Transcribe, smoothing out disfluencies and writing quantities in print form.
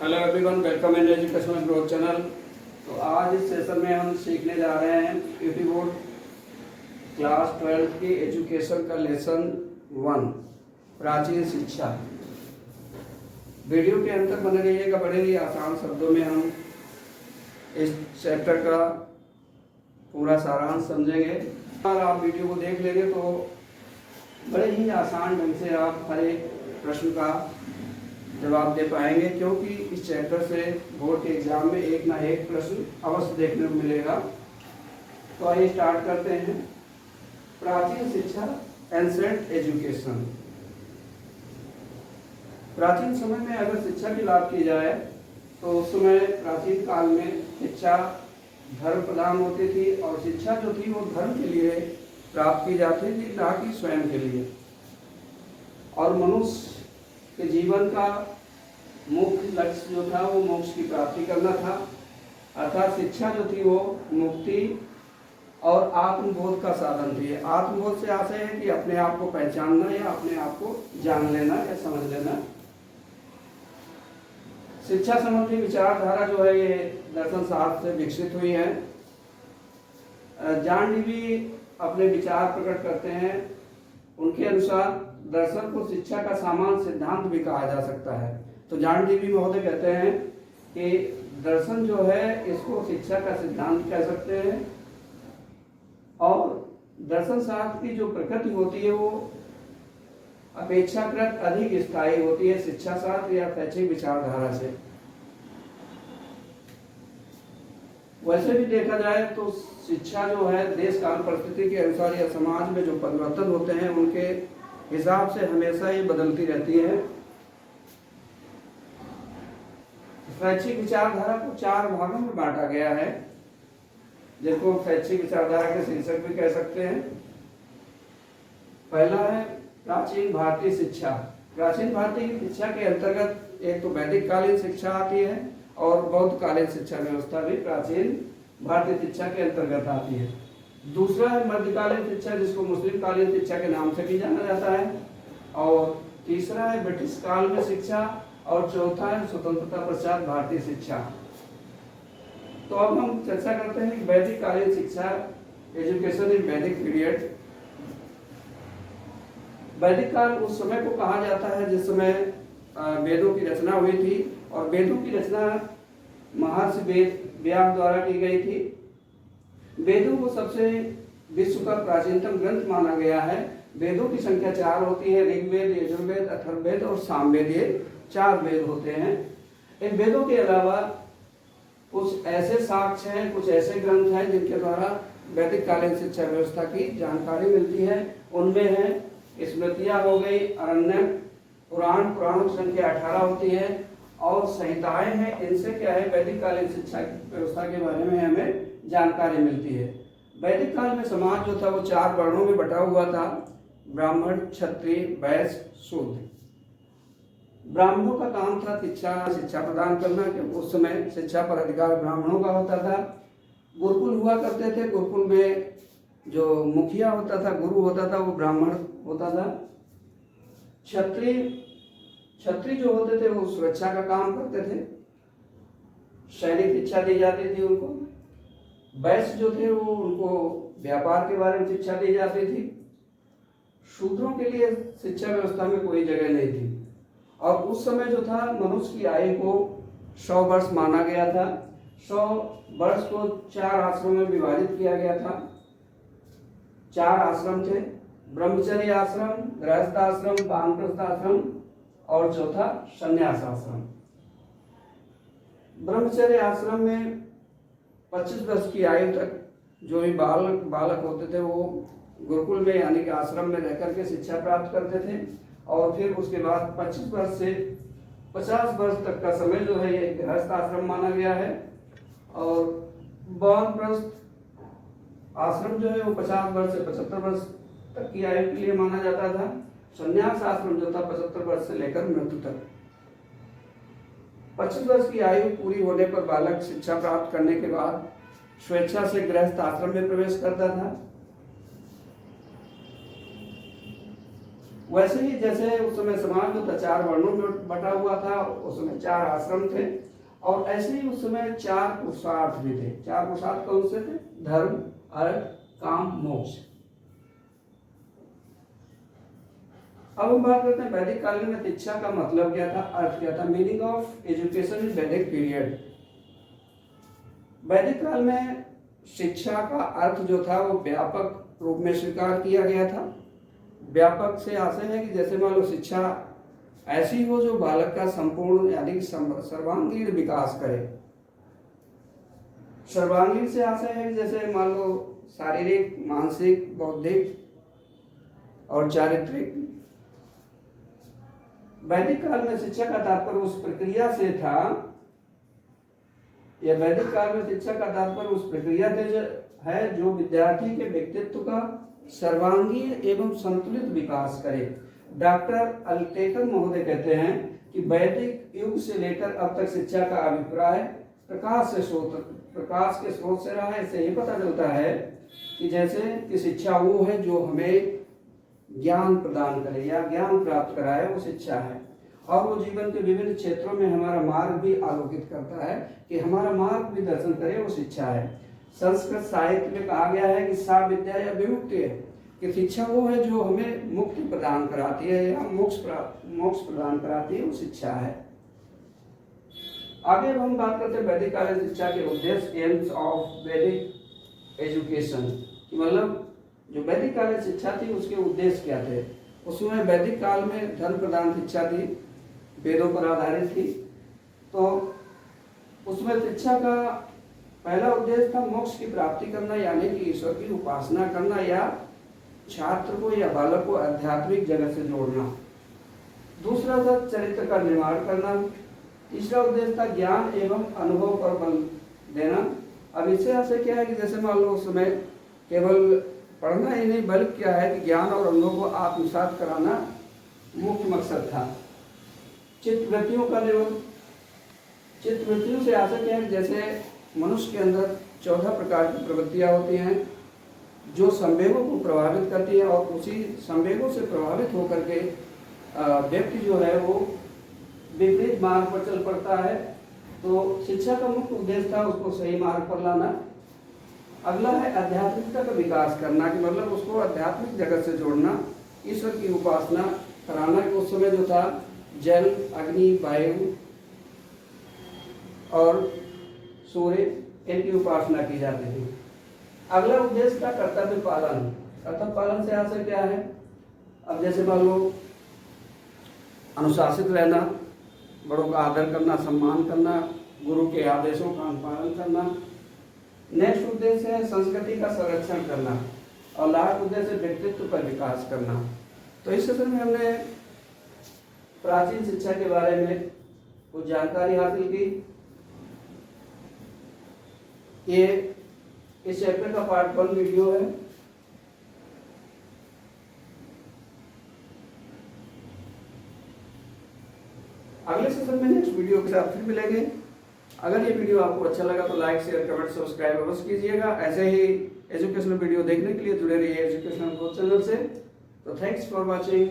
Hello everyone, welcome in educational growth channel. तो आज इस सेशन में हम सीखने जा रहे हैं यूपी बोर्ड क्लास 12 की एजुकेशन का लेसन 1 प्राचीन शिक्षा। वीडियो के अंत तक बने रहिएगा। बड़े ही आसान शब्दों में हम इस चैप्टर का पूरा सारांश समझेंगे। अगर आप वीडियो को देख लेंगे तो बड़े ही आसान ढंग से आप हर एक प्रश्न का जवाब दे पाएंगे, क्योंकि इस चैप्टर से बोर्ड के एग्जाम में एक ना एक प्रश्न अवश्य देखने को मिलेगा। तो आइए स्टार्ट करते हैं। प्राचीन शिक्षा, एंसेंट एजुकेशन। प्राचीन समय में अगर शिक्षा की बात की जाए तो उस समय प्राचीन काल में शिक्षा धर्म प्रधान होती थी, और शिक्षा जो थी वो धर्म के लिए प्राप्त की जाती थी, ना कि स्वयं के लिए। और मनुष्य के जीवन का मुख्य लक्ष्य जो था वो मोक्ष की प्राप्ति करना था। अर्थात शिक्षा जो थी वो मुक्ति और आत्मबोध का साधन थी। आत्मबोध से आशय है कि अपने आप को पहचानना या अपने आप को जान लेना या समझ लेना। शिक्षा संबंधी विचारधारा जो है ये दर्शन शास्त्र से विकसित हुई है। जॉन डीवी अपने विचार प्रकट करते हैं। उनके अनुसार दर्शन को शिक्षा का सामान्य सिद्धांत भी कहा जा सकता है। तो जॉन डीवी महोदय कहते हैं कि दर्शन जो है इसको शिक्षा का सिद्धांत कह सकते हैं, और दर्शन शास्त्र की जो प्रकृति होती है वो अपेक्षाकृत अधिक स्थायी होती है शिक्षा शास्त्र या शैक्षिक विचारधारा से। वैसे भी देखा जाए तो शिक्षा जो है देश काल परिस्थिति के अनुसार या समाज में जो परिवर्तन होते हैं उनके हिसाब से हमेशा ही बदलती रहती है। शैक्षिक विचारधारा को 4 भागों में बांटा गया है, जिसको शैक्षिक विचारधारा के शीर्षक भी कह सकते हैं। पहला है प्राचीन भारतीय शिक्षा। प्राचीन भारतीय शिक्षा के अंतर्गत एक तो वैदिक कालीन शिक्षा आती है और बौद्ध कालीन शिक्षा व्यवस्था भी प्राचीन भारतीय शिक्षा के अंतर्गत आती है। दूसरा है मध्यकालीन शिक्षा, जिसको मुस्लिम कालीन शिक्षा के नाम से भी जाना जाता है। और तीसरा है ब्रिटिश काल में शिक्षा, और चौथा है स्वतंत्रता पश्चात भारतीय शिक्षा। तो अब हम चर्चा करते हैं वैदिक कालीन शिक्षा, एजुकेशन इन वैदिक पीरियड। वैदिक काल उस समय को कहा जाता है जिस समय वेदों की रचना हुई थी, और वेदों की रचना महर्षि वेद व्यास द्वारा की गई थी। वेदों को सबसे विश्व का प्राचीनतम ग्रंथ माना गया है। वेदों की संख्या 4 होती है, ऋग्वेद, यजुर्वेद, अथर्ववेद और सामवेद। ये 4 वेद होते हैं। इन वेदों के अलावा कुछ ऐसे साक्ष्य हैं, कुछ ऐसे ग्रंथ हैं जिनके द्वारा वैदिक कालीन शिक्षा व्यवस्था की जानकारी मिलती है। उनमें है स्मृतियाँ हो गई, अरण्यक, पुराण, पुराणों की संख्या 18 होती है, और संहिताएं हैं। इनसे क्या है वैदिक कालीन शिक्षा व्यवस्था के बारे में हमें जानकारी मिलती है। वैदिक काल में समाज जो था वो 4 वर्णों में बटा हुआ था: ब्राह्मण, क्षत्रिय, वैश्य, शूद्र। ब्राह्मणों का काम था शिक्षा प्रदान करना, क्योंकि उस समय शिक्षा पर अधिकार ब्राह्मणों का होता था। गुरुकुल हुआ करते थे। गुरुकुल में जो मुखिया होता था, गुरु होता था, वो ब्राह्मण होता था। क्षत्रिय जो होते थे वो सुरक्षा का काम करते थे, सैनिक शिक्षा दी जाती थी उनको। वैश्य जो थे वो उनको व्यापार के बारे में शिक्षा दी जाती थी। शूद्रों के लिए शिक्षा व्यवस्था में कोई जगह नहीं थी। और उस समय जो था मनुष्य की आयु को 100 वर्ष माना गया था। 100 वर्ष को 4 आश्रमों में विभाजित किया गया था। 4 आश्रम थे: ब्रह्मचर्य आश्रम, गृहस्थ आश्रम, वानप्रस्थ आश्रम और चौथा संन्यास आश्रम। ब्रह्मचर्य आश्रम में 25 वर्ष की आयु तक जो भी बालक होते थे वो गुरुकुल में यानी कि आश्रम में रहकर के शिक्षा प्राप्त करते थे। और फिर उसके बाद 25 वर्ष से 50 वर्ष तक का समय जो है ये गृहस्थ आश्रम माना गया है। और वानप्रस्थ आश्रम जो है वो 50 वर्ष से 75 वर्ष तक की आयु के लिए माना जाता था। संन्यास आश्रम जो था 75 वर्ष से लेकर मृत्यु तक। 25 वर्ष की आयु पूरी होने पर बालक शिक्षा प्राप्त करने के बाद स्वेच्छा से गृहस्थ आश्रम में प्रवेश करता था। वैसे ही जैसे उस समय समाज जो था 4 वर्णों में बटा हुआ था, उस समय 4 आश्रम थे, और ऐसे ही उस समय 4 पुरुषार्थ भी थे। 4 पुरुषार्थ कौन से थे? धर्म, अर्थ, काम, मोक्ष। अब हम बात करते हैं वैदिक काल में शिक्षा का मतलब क्या था, अर्थ क्या था। मीनिंग ऑफ एजुकेशन इन वैदिक पीरियड। वैदिक काल में शिक्षा का अर्थ जो था वो व्यापक रूप में स्वीकार किया गया था। व्यापक से आशय है कि जैसे मान लो शिक्षा ऐसी हो जो बालक का संपूर्ण यानी कि सर्वांगीण विकास करे। सर्वांगीण से आशय है कि जैसे मान लो शारीरिक, मानसिक, बौद्धिक और चारित्रिक। वैदिक काल में शिक्षा का तात्पर्य उस प्रक्रिया से था, यह वैदिक काल में शिक्षा का तात्पर्य उस प्रक्रिया से है जो विद्यार्थी के व्यक्तित्व का सर्वांगीण एवं संतुलित विकास करे। डॉक्टर अल्टेकन महोदय कहते हैं कि वैदिक युग से लेकर अब तक शिक्षा का अभिप्राय प्रकाश के स्रोत से रहा है। इससे ये पता चलता है कि जैसे कि शिक्षा वो है जो हमें ज्ञान प्रदान करे या ज्ञान प्राप्त कराए, वो शिक्षा है। और वो जीवन के विभिन्न क्षेत्रों में हमारा मार्ग भी आलोकित करता है, कि हमारा मार्ग भी दर्शन करे, वो शिक्षा है। संस्कृत साहित्य में कहा गया है कि सा विद्या या विमुक्ति है, कि शिक्षा वो है जो हमें मुक्ति प्रदान कराती है या मोक्ष प्रदान कराती है, वो शिक्षा है। आगे हम बात करते हैं वैदिक कालीन शिक्षा के उद्देश्य, एम्स ऑफ वैदिक एजुकेशन। मतलब जो वैदिक कालीन शिक्षा थी उसके उद्देश्य क्या थे। उसमें वैदिक काल में धर्म प्रधान शिक्षा थी, वेदों पर आधारित थी। तो उसमें शिक्षा का पहला उद्देश्य था मोक्ष की प्राप्ति करना, यानी कि ईश्वर की उपासना करना या छात्र को या बालक को आध्यात्मिक जगत से जोड़ना। दूसरा था चरित्र का निर्माण करना। तीसरा उद्देश्य था ज्ञान एवं अनुभव पर बल देना। अब इससे आशय क्या है कि जैसे मान लो उस समय केवल पढ़ना ही नहीं, बल्कि क्या है कि ज्ञान और अनुभव को आत्मसात कराना मुख्य मकसद था। चित्तवृत्तियों का निर्माण। चित्तवृत्तियों से आशय क्या है कि जैसे मनुष्य के अंदर 14 प्रकार की प्रवृत्तियां होती हैं जो संवेगों को प्रभावित करती है, और उसी संवेगों से प्रभावित होकर के व्यक्ति जो है वो विपरीत मार्ग पर चल पड़ता है। तो शिक्षा का मुख्य उद्देश्य था उसको सही मार्ग पर लाना। अगला है आध्यात्मिकता का विकास करना, कि मतलब उसको आध्यात्मिक जगत से जोड़ना, ईश्वर की उपासना कराना। कि उस समय जो था जल, अग्नि, वायु और सूर्य, इनकी उपासना की जाती थी। अगला उद्देश्य था कर्तव्य पालन। कर्तव्य पालन से आशय क्या है, अब जैसे मान लो अनुशासित रहना, बड़ों का आदर करना, सम्मान करना, गुरु के आदेशों का अनुपालन करना। नेक्स्ट उद्देश्य है संस्कृति का संरक्षण करना, और लास्ट उद्देश्य व्यक्तित्व पर विकास करना। तो इस सेशन में हमने प्राचीन शिक्षा के बारे में कुछ जानकारी हासिल की। ये इस चैप्टर का पार्ट 1 वीडियो है। अगले सेशन में नेक्स्ट वीडियो के साथ फिर मिलेंगे। अगर ये वीडियो आपको अच्छा लगा तो लाइक, शेयर, कमेंट, सब्सक्राइब अवश्य कीजिएगा। ऐसे ही एजुकेशनल वीडियो देखने के लिए जुड़े रहिए एजुकेशनल ग्रोथ चैनल से। तो थैंक्स फॉर वॉचिंग।